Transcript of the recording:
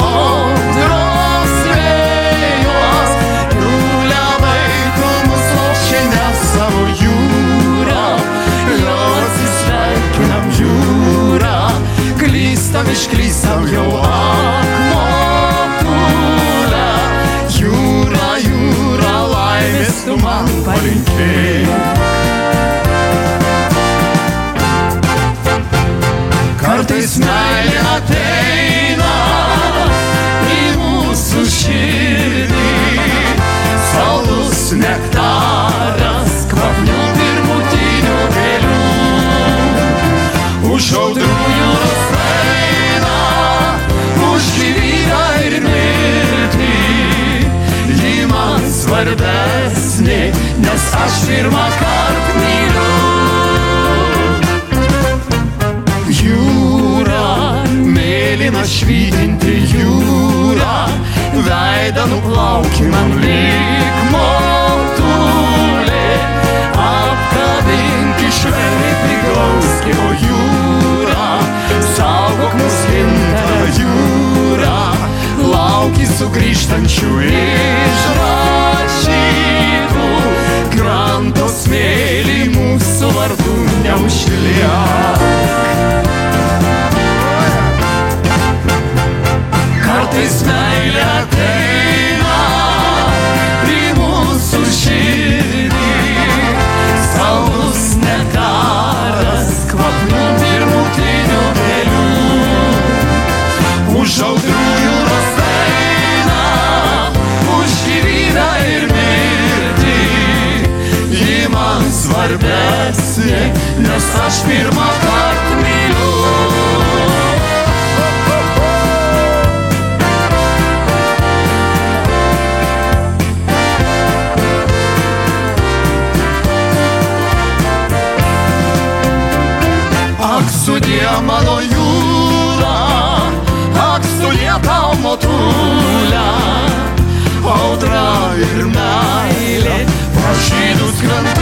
audros vėjos. Jūlia laiko mus lošinę savo jūrą, jau atsisveikinam jūrą, klystam, išklystam jau akmotulę. Jūra, jūra, laimės tu man palinkėk. Kartais meilė ateina į mūsų širdį, saldus nektaras kvapnių pirmutinių gėlių. Už audrų jūros eina, už gyvybę ir mirtį, ji man svarbesnė, nes aš pirmą kart myliu. Jūra, mėlyna švytinti jūra, veidą nuplauki man lyg motulė. Apkabinki švelniai priglauski, o jūra, saugok mus gintara jūra, lauki sugrįžtančių išrašytų, kranto smėlį mūsų vardų neužliek. Kartais meilė ateina į mūsų širdį, saldus nektaras kvapnių pirmutinių gėlių. Už audrų jūros eina, už gyvybę ir mirtį, ji man svarbesnė, nes aš pirmą kart myliu. Ak, sudie mano jūra, ak, sudie tau motulė, audra ir meilė, pražydus krantai.